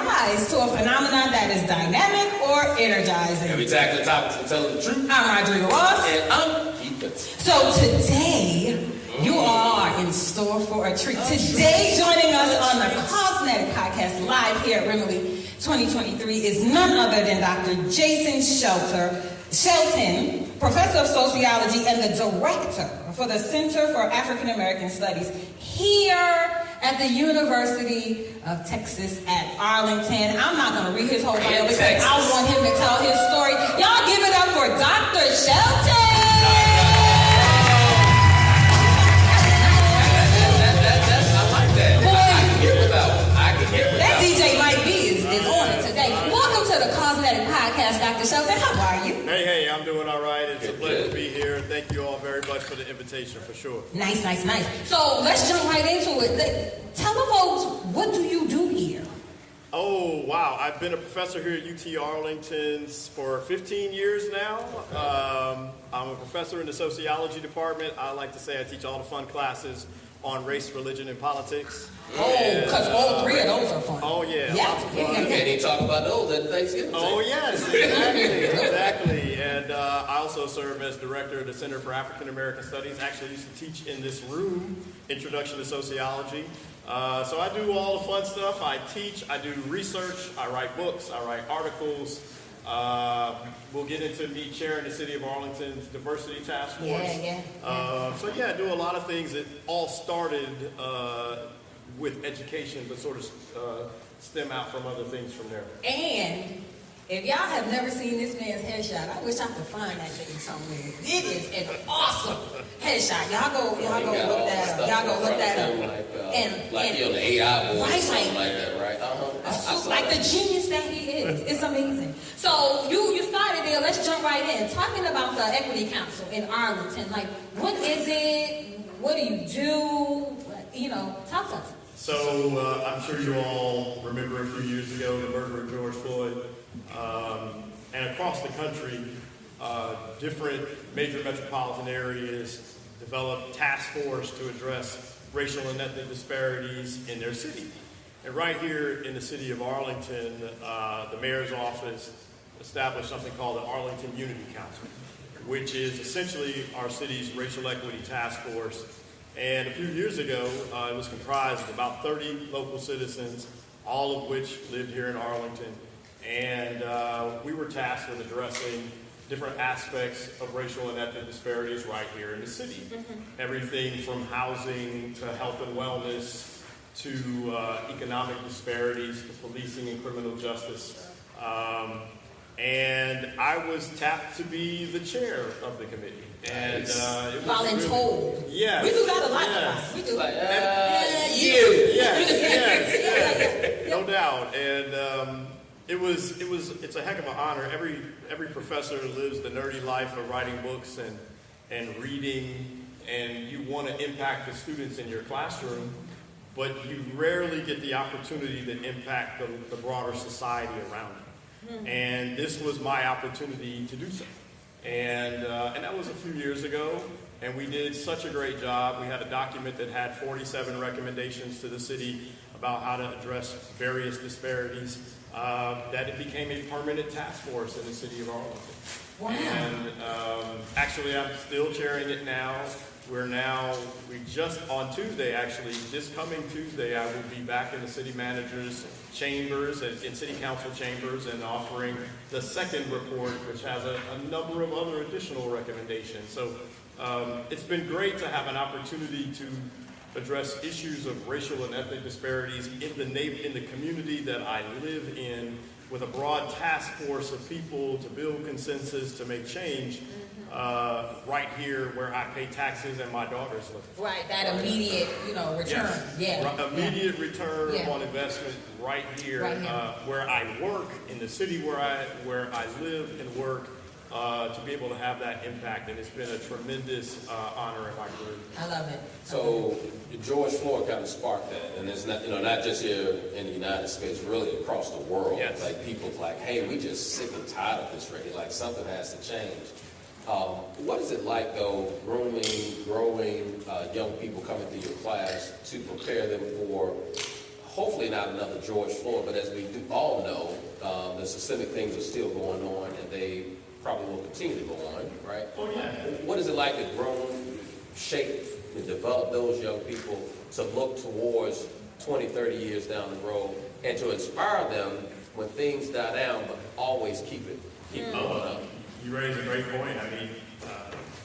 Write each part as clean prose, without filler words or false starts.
rise to a phenomenon that is dynamic or energizing. And we tackle the topics and tell the truth. I'm Rodrigo Ross. And I'm Keith Benson. So today, you are in store for a treat. Today, joining us on the Causenetic podcast live here at REMLE 2023 is none other than Dr. Jason Shelton, professor of sociology and the director for the Center for African American Studies here at the University of Texas at Arlington. I'm not going to read his whole bio because I want him to tell his story. Y'all give it up for Dr. Shelton. I like that. Boy, I can get without. That DJ Mike B is on it today. Welcome to the Causenetic podcast, Dr. Shelton. How are you? Hey, I'm doing all right. It's a pleasure to be here. Thank you all very much for the invitation, for sure. Nice. So let's jump right into it. Tell the folks, what do you do here? Oh, wow. I've been a professor here at UT Arlington for 15 years now. I'm a professor in the sociology department. I like to say I teach all the fun classes on race, religion, and politics. Oh, because all three of those are fun. Oh, yeah. Lots of fun. Can't even talk about those at Thanksgiving. Oh, yes, exactly. And I also serve as director of the Center for African American Studies. Actually used to teach in this room, Introduction to Sociology. So I do all the fun stuff. I teach, I do research, I write books, I write articles. We'll get into me chairing the City of Arlington's Diversity Task Force. I do a lot of things that all started with education, but sort of stem out from other things from there. And if y'all have never seen this man's headshot, I wish I could find that thing somewhere. It is an awesome headshot. Y'all go look that up. Y'all go look that up. Like he on the AI board or something like that, right? Like the genius that he is. It's amazing. So you started there. Let's jump right in. Talking about the Equity Council in Arlington. Like, what is it? What do you do? Talk to us. So I'm sure you all remember a few years ago the murder of George Floyd. And across the country, different major metropolitan areas developed task force to address racial and ethnic disparities in their city. And right here in the city of Arlington, the mayor's office established something called the Arlington Unity Council, which is essentially our city's racial equity task force. And a few years ago, it was comprised of about 30 local citizens, all of which lived here in Arlington. And we were tasked with addressing different aspects of racial and ethnic disparities right here in the city. Everything from housing to health and wellness to economic disparities to policing and criminal justice. And I was tapped to be the chair of the committee. And it was voluntold. Yeah. We do that a lot. Yes. We do. Like, Yes. No doubt. And it's a heck of an honor. Every professor lives the nerdy life of writing books and reading, and you want to impact the students in your classroom, but you rarely get the opportunity to impact the broader society around you. And this was my opportunity to do so. And that was a few years ago, and we did such a great job. We had a document that had 47 recommendations to the city about how to address various disparities, that it became a permanent task force in the city of Arlington. Wow. And actually, I'm still chairing it now. On Tuesday, actually, this coming Tuesday, I will be back in the city manager's chambers, in city council chambers, and offering the second report, which has a number of other additional recommendations. So it's been great to have an opportunity to address issues of racial and ethnic disparities in the community that I live in, with a broad task force of people to build consensus, to make change, right here where I pay taxes and my daughters live. Right, that immediate, return. Yes. Immediate return on investment right here, where I work, in the city where I live and work, to be able to have that impact. And it's been a tremendous honor in my career. I love it. So George Floyd kind of sparked that, and it's not, not just here in the United States, really across the world. Yes. Like people's like, hey, we just sick and tired of this race. Like something has to change. What is it like though, growing young people coming through your class to prepare them for hopefully not another George Floyd, but as we do all know, the systemic things are still going on, and they probably will continue to go on, right? Oh, yeah. What is it like to grow, shape, and develop those young people to look towards 20, 30 years down the road, and to inspire them when things die down, but always keep going up? You raise a great point. I mean,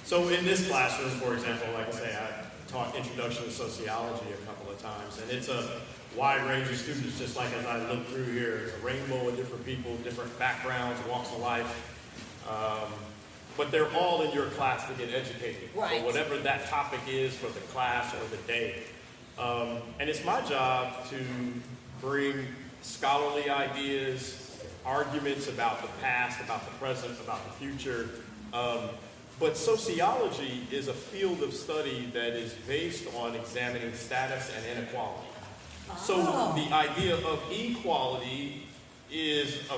so in this classroom, for example, like I say, I taught Introduction to Sociology a couple of times, and it's a wide range of students, just like as I look through here. It's a rainbow of different people, different backgrounds, walks of life. But they're all in your class to get educated. Right. For whatever that topic is for the class or the day. And it's my job to bring scholarly ideas, arguments about the past, about the present, about the future. But sociology is a field of study that is based on examining status and inequality. So the idea of equality is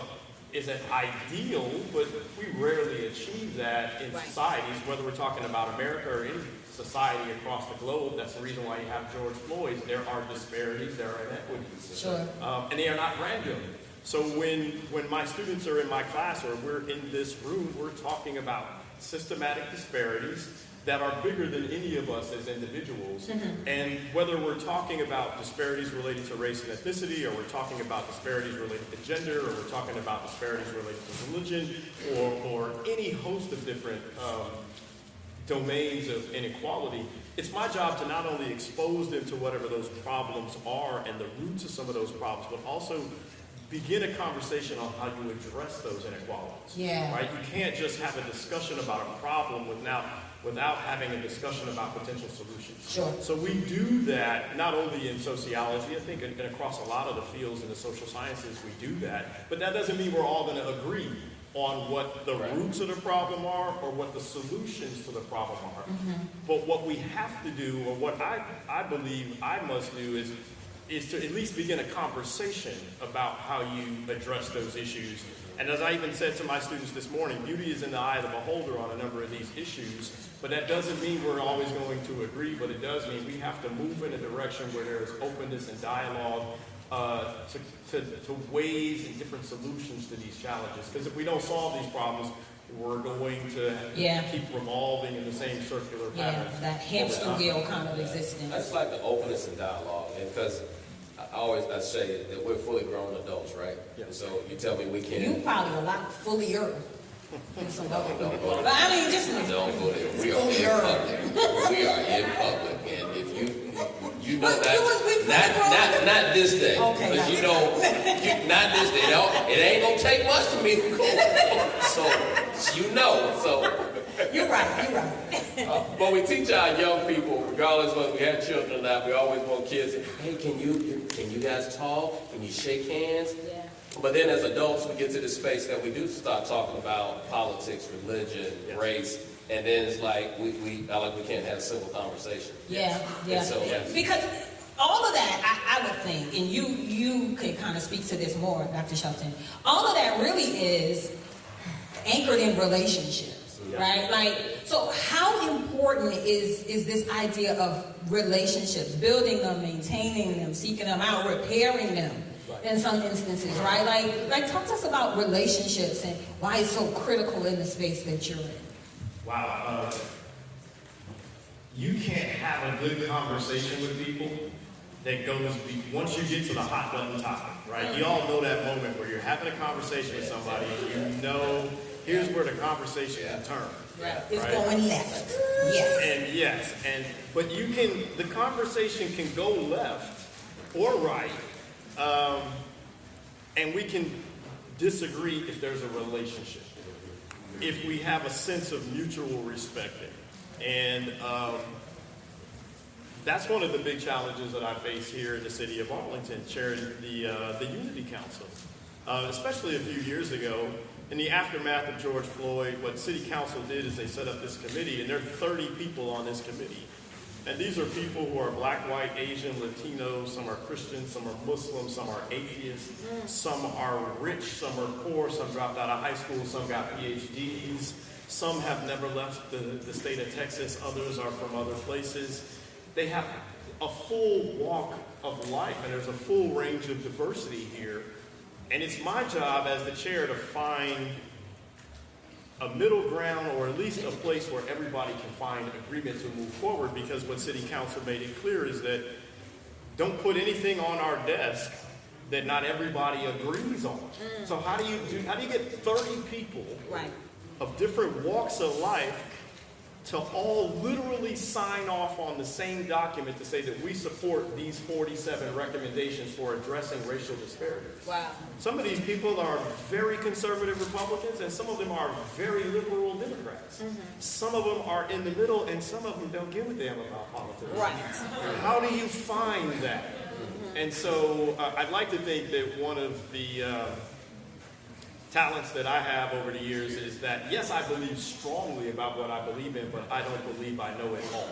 an ideal, but we rarely achieve that in societies, whether we're talking about America or in society across the globe. That's the reason why you have George Floyd. There are disparities, there are inequities. Sure. And they are not random. So when my students are in my class or we're in this room, we're talking about systematic disparities that are bigger than any of us as individuals. And whether we're talking about disparities related to race and ethnicity, or we're talking about disparities related to gender, or we're talking about disparities related to religion, or any host of different domains of inequality, it's my job to not only expose them to whatever those problems are and the roots of some of those problems, but also begin a conversation on how you address those inequalities. Yeah. Right? You can't just have a discussion about a problem without having a discussion about potential solutions. Sure. So we do that not only in sociology, I think, and across a lot of the fields in the social sciences, we do that. But that doesn't mean we're all going to agree on what the roots of the problem are or what the solutions to the problem are. But what we have to do, or what I believe I must do, is to at least begin a conversation about how you address those issues. And as I even said to my students this morning, beauty is in the eye of the beholder on a number of these issues, but that doesn't mean we're always going to agree, but it does mean we have to move in a direction where there is openness and dialogue to ways and different solutions to these challenges. Because if we don't solve these problems, we're going to keep revolving in the same circular pattern. Yeah, that hamster wheel kind of existence. That's like the openness and dialogue, and because I say that we're fully grown adults, right? Yeah. So you tell me we can't. You probably a lot fullier than some other people. Don't But I mean, just don't go there. We are in public. We are in public, and if you know But that, not this day, Okay, because not you know, not this day. It ain't gonna take much for me to go. So you know, so. You're right. But we teach our young people, regardless of whether we have children or not, we always want kids to, hey, can you guys talk? Can you shake hands? Yeah. But then as adults, we get to the space that we do start talking about politics, religion, race, and then it's like we can't have a simple conversation. Yeah. So, Because all of that, I would think, and you could kind of speak to this more, Dr. Shelton, all of that really is anchored in relationships. Right? Like, so how important is this idea of relationships, building them, maintaining them, seeking them out, repairing them in some instances, right? Like talk to us about relationships and why it's so critical in the space that you're in. Wow. You can't have a good conversation with people that goes, once you get to the hot button topic, right? You all know that moment where you're having a conversation with somebody and you know, here's where the conversation can turn. Right. It's going left. Yes. But the conversation can go left or right, and we can disagree if there's a relationship, if we have a sense of mutual respect there. And that's one of the big challenges that I face here in the city of Arlington, chairing the Unity Council. Especially a few years ago, in the aftermath of George Floyd, what City Council did is they set up this committee, and there are 30 people on this committee. And these are people who are black, white, Asian, Latino, some are Christians, some are Muslims, some are atheists, some are rich, some are poor, some dropped out of high school, some got PhDs, some have never left the state of Texas, others are from other places. They have a full walk of life, and there's a full range of diversity here. And it's my job as the chair to find a middle ground, or at least a place where everybody can find agreement to move forward, because what City Council made it clear is that don't put anything on our desk that not everybody agrees on. So how do you get 30 people of different walks of life to all literally sign off on the same document to say that we support these 47 recommendations for addressing racial disparities? Wow. Some of these people are very conservative Republicans, and some of them are very liberal Democrats. Some of them are in the middle, and some of them don't give a damn about politics. Right. How do you find that? And so I'd like to think that one of the talents that I have over the years is that, yes, I believe strongly about what I believe in, but I don't believe I know it all.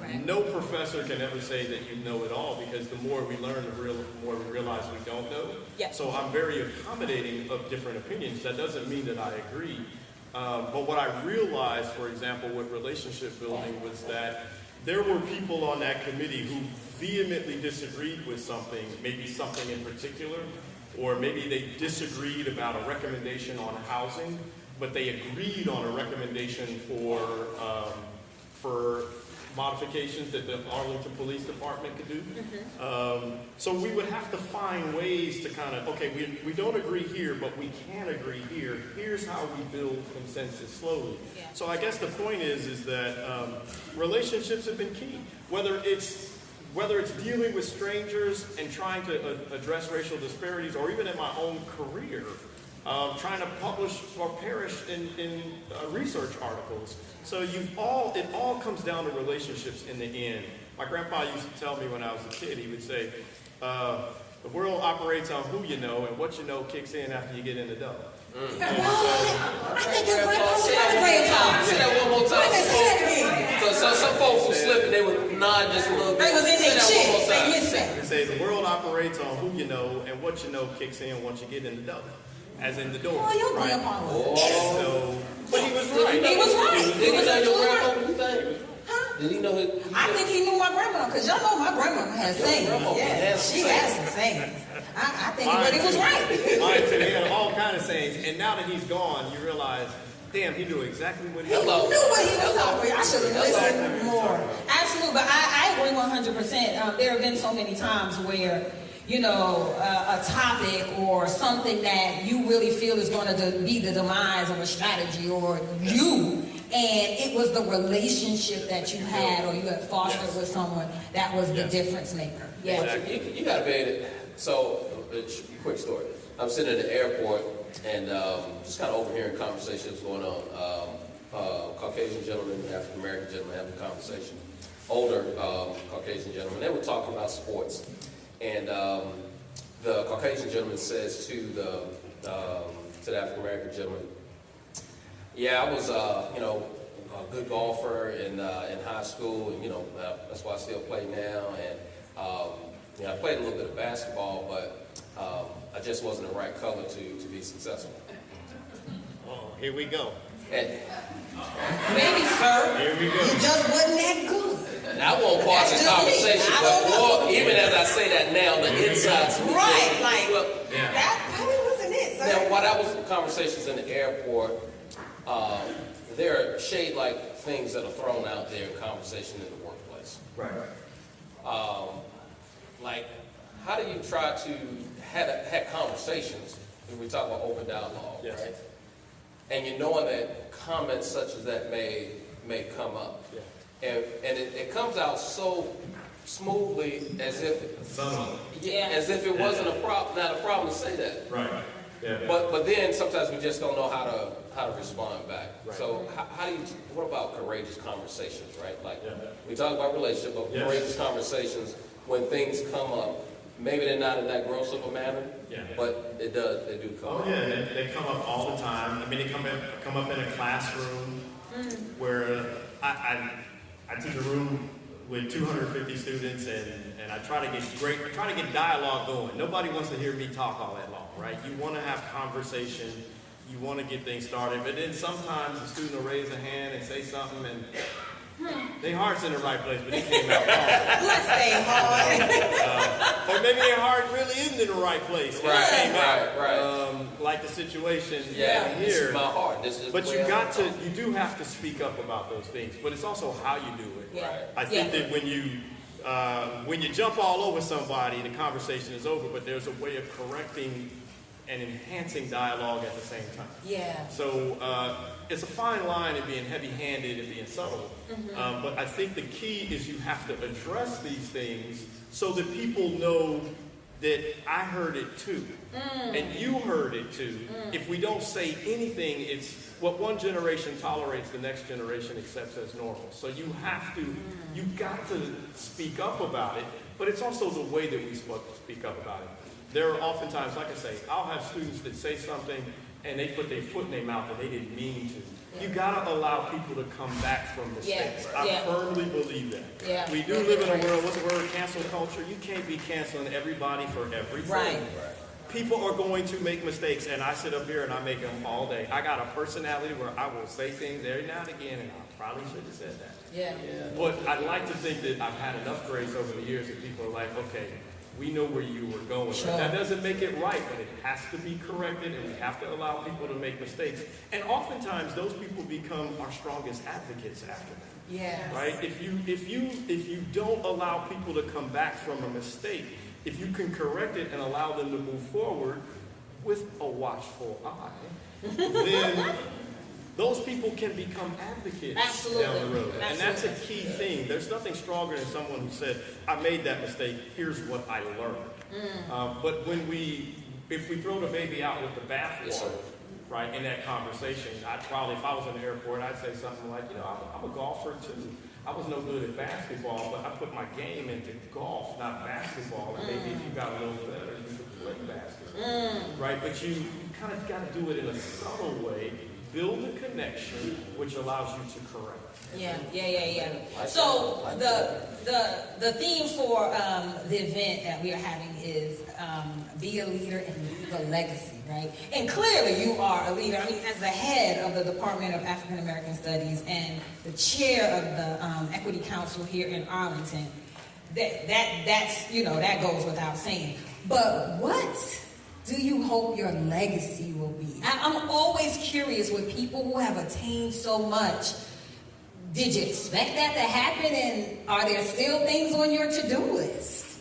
Right. No professor can ever say that you know it all, because the more we learn, the more we realize we don't know. Yep. So I'm very accommodating of different opinions. That doesn't mean that I agree. But what I realized, for example, with relationship building was that there were people on that committee who vehemently disagreed with something, maybe something in particular, or maybe they disagreed about a recommendation on housing, but they agreed on a recommendation for modifications that the Arlington Police Department could do. So we would have to find ways to kind of, okay, we don't agree here, but we can agree here. Here's how we build consensus slowly. Yeah. So I guess the point is that relationships have been key. Whether it's dealing with strangers and trying to address racial disparities, or even in my own career, trying to publish or perish in research articles. So it all comes down to relationships in the end. My grandpa used to tell me when I was a kid, he would say, the world operates on who you know, and what you know kicks in after you get in the dough. I think your grandpa was my grandpa. Say that one more time. So some folks will slip and they would nod just a little bit. They was in their shit. They missed that. They say the world operates on who you know, and what you know kicks in once you get in the dough. As in the door. Oh, your grandpa was excellent. So, but he was right. He was right. Did he know your grandma? What you think? Huh? Did he know his? I think he knew my grandma, because y'all know my grandma has sayings. Yeah, she has some sayings. I think he was right. Mine too. He had all kind of sayings, and now that he's gone, you realize, damn, he knew exactly what he was talking about. He knew what he was talking about. I should have listened more. Absolutely, but I agree 100%. There have been so many times where, you know, a topic or something that you really feel is going to be the demise of a strategy or you, and it was the relationship that you had or you had fostered with someone that was the difference maker. Yeah. Exactly. You got to be able to. So, quick story. I'm sitting at the airport and just kind of overhearing conversations going on. Caucasian gentleman, African American gentleman having a conversation. Older Caucasian gentleman. They were talking about sports. And the Caucasian gentleman says to the African American gentleman, "Yeah, I was, a good golfer in high school, and that's why I still play now. And I played a little bit of basketball, but I just wasn't the right color to be successful." Oh, here we go. And, maybe, sir. Here we go. You just wasn't that good. And I won't pause the conversation, but even as I say that now, the insides. Right, that probably wasn't it, sir. Now, while that was the conversations in the airport, there are shade-like things that are thrown out there in conversation in the workplace. Right. Like, how do you try to have conversations when we talk about open dialogue, right? And you knowing that comments such as that may come up. Yeah. And it comes out so smoothly as if as if it wasn't not a problem to say that. Right. Yeah. But then sometimes we just don't know how to respond back. Right. So what about courageous conversations, right? Like we talk about relationship, but courageous conversations when things come up. Maybe they're not in that gross of a manner, but they do come up. Oh yeah, they come up all the time. I mean, they come up in a classroom where I teach a room with 250 students, and I try to get dialogue going. Nobody wants to hear me talk all that long, right? You want to have conversation, you want to get things started, but then sometimes the student will raise a hand and say something, and Their heart's in the right place, but it came out wrong. Bless their heart. Or maybe their heart really isn't in the right place. And it came out. Like the situation Yeah, here. this is my heart. This is But the you way you do have to speak up about those things. But it's also how you do it. Yeah. I think that when you jump all over somebody, the conversation is over. But there's a way of correcting and enhancing dialogue at the same time. Yeah. So it's a fine line in being heavy-handed and being subtle. But I think the key is you have to address these things so that people know that I heard it too, and you heard it too. If we don't say anything, it's what one generation tolerates, the next generation accepts as normal. So you got to speak up about it, but it's also the way that we speak up about it. There are oftentimes, like I say, I'll have students that say something and they put their foot in their mouth that they didn't mean to. You gotta allow people to come back from mistakes. I firmly believe that. Yeah. We do live in a world, what's the word, cancel culture? You can't be canceling everybody for everything. Right. People are going to make mistakes, and I sit up here and I make them all day. I got a personality where I will say things every now and again, and I probably should have said that. Yeah. But I'd like to think that I've had enough grace over the years that people are like, okay, we know where you were going. Sure. That doesn't make it right, but it has to be corrected, and we have to allow people to make mistakes. And oftentimes, those people become our strongest advocates after that. Yeah. Right? If you don't allow people to come back from a mistake, if you can correct it and allow them to move forward with a watchful eye, then those people can become advocates down the road. And that's a key thing. There's nothing stronger than someone who said, I made that mistake, here's what I learned. But if we throw the baby out with the bathwater, right, in that conversation, I'd probably, if I was in the airport, I'd say something like, I'm a golfer too. I was no good at basketball, but I put my game into golf, not basketball. And maybe if you got a little better, you could play basketball. Right? But you kind of got to do it in a subtle way. Build a connection, which allows you to correct. Yeah. So the theme for the event that we are having is be a leader and leave a legacy, right? And clearly you are a leader. I mean, as the head of the Department of African American Studies and the chair of the Equity Council here in Arlington, that goes without saying. But what do you hope your legacy will be? I'm always curious with people who have attained so much. Did you expect that to happen, and are there still things on your to-do list?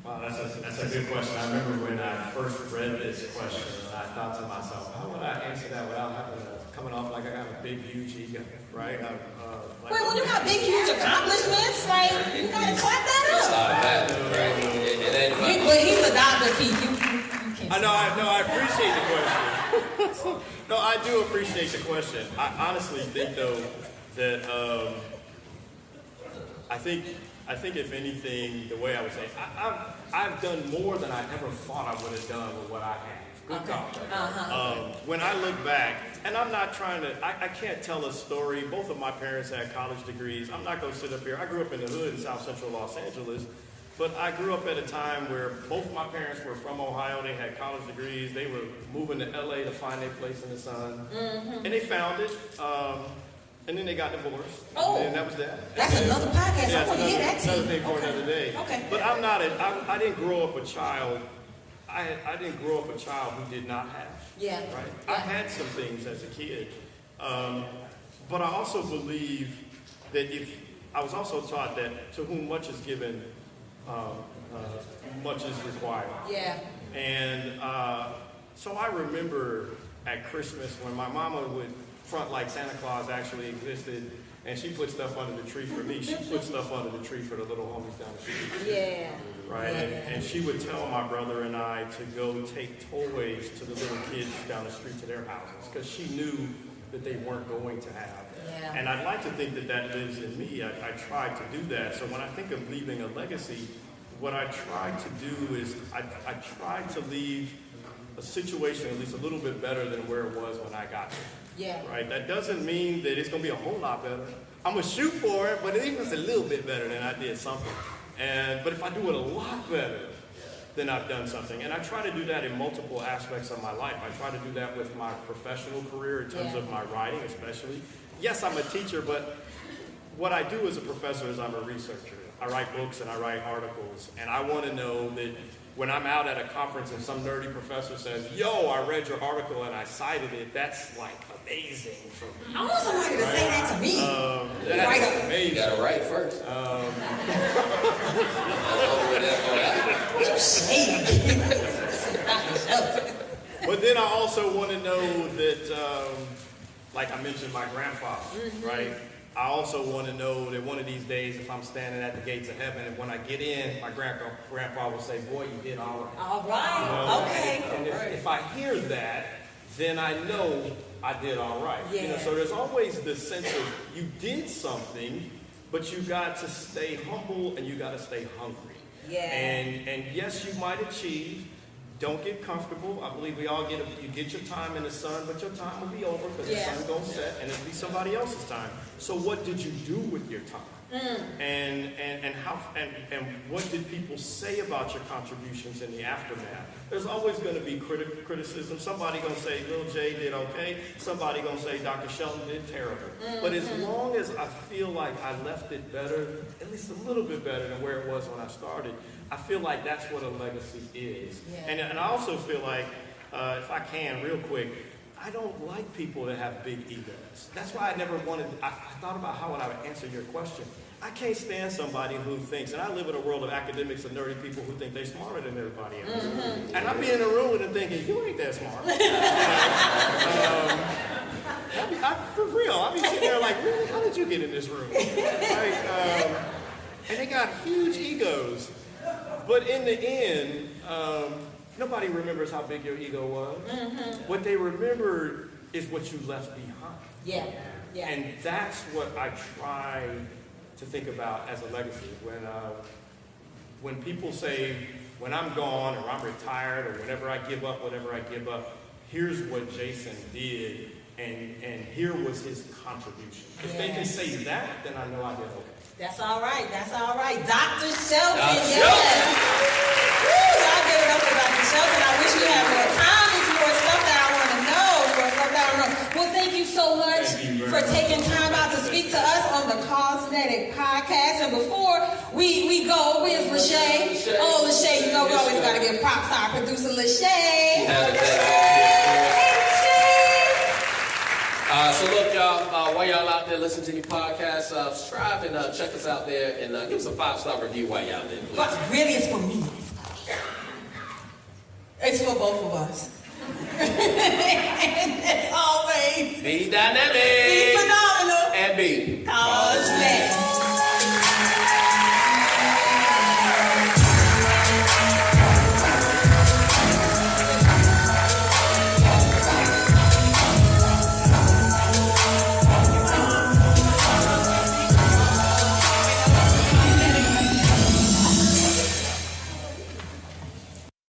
Wow, that's a good question. I remember when I first read this question, I thought to myself, how would I answer that without coming off like I got a big, huge ego, right? When you got big, huge accomplishments, like, you gotta clap that up. But he's a doctor, Pete. I appreciate the question. No, I do appreciate the question. I honestly think, though, that I think if anything, the way I would say, I've done more than I ever thought I would have done with what I have. Good God. When I look back, and I'm not trying to, I can't tell a story. Both of my parents had college degrees. I'm not going to sit up here. I grew up in the hood in South Central Los Angeles. But I grew up at a time where both my parents were from Ohio. They had college degrees. They were moving to LA to find their place in the sun. And they found it. And then they got divorced. Oh. And that was that. That's another podcast. I want to hear that too. Another thing for another day. Okay. But I didn't grow up a child. I didn't grow up a child who did not have. Yeah. Right? Yeah. I had some things as a kid. But I also believe that I was also taught that to whom much is given, much is required. Yeah. And so I remember at Christmas when my mama would front like Santa Claus actually existed, and she put stuff under the tree for me. She put stuff under the tree for the little homies down the street. Yeah. Right? Yeah. And she would tell my brother and I to go take toys to the little kids down the street to their houses, because she knew that they weren't going to have. Yeah. And I'd like to think that that lives in me. I tried to do that. So when I think of leaving a legacy, what I try to do is I try to leave a situation at least a little bit better than where it was when I got there. Yeah. Right? That doesn't mean that it's going to be a whole lot better. I'm going to shoot for it, but it even a little bit better than I did something. But if I do it a lot better, then I've done something. And I try to do that in multiple aspects of my life. I try to do that with my professional career in terms of my writing, especially. Yes, I'm a teacher, but what I do as a professor is I'm a researcher. I write books and I write articles, and I want to know that when I'm out at a conference and some nerdy professor says, yo, I read your article and I cited it, that's like amazing for me. I want somebody to say that to me. That's amazing. You gotta write first. But then I also want to know that, like I mentioned, my grandfather, right? I also want to know that one of these days, if I'm standing at the gates of heaven, and when I get in, my grandpa will say, boy, you did all right. All right, okay. And if I hear that, then I know I did all right. Yeah. So there's always this sense of you did something, but you got to stay humble and you got to stay hungry. Yeah. And yes, you might achieve. Don't get comfortable. I believe we all you get your time in the sun, but your time will be over because the sun gonna set and it'll be somebody else's time. So what did you do with your time? And how and what did people say about your contributions in the aftermath? There's always going to be criticism. Somebody gonna say Lil J did okay. Somebody gonna say Dr. Shelton did terrible. But as long as I feel like I left it better, at least a little bit better than where it was when I started, I feel like that's what a legacy is. Yeah. And I also feel like, if I can, real quick, I don't like people that have big egos. That's why I never wanted, I thought about how I would answer your question. I can't stand somebody who thinks, and I live in a world of academics and nerdy people who think they're smarter than everybody else. And I be in a room with them thinking, you ain't that smart. For real, I be sitting there like, really, how did you get in this room? And they got huge egos. But in the end, nobody remembers how big your ego was. What they remember is what you left behind. Yeah. And that's what I try to think about as a legacy. When people say, when I'm gone or I'm retired or whenever I give up, whatever I give up, here's what Jason did and here was his contribution. If they can say that, then I know I did okay. That's all right. That's all right. Dr. Shelton, Dr. yes. Woo, y'all give it up for Dr. Shelton. I wish we had more time. There's more stuff that I want to know. More stuff that I want to know. Well, thank you so much for taking time out to speak to us on the Causenetic podcast. And before we go, where's Lachey? Oh, Lachey, you know we always got to give props to our producer, Lachey. So look, y'all, while y'all out there listening to your podcast, subscribe and check us out there and give us a 5-star review while y'all there, please. But really, it's for me. It's for both of us. And as always, Be dynamic. be phenomenal. And be.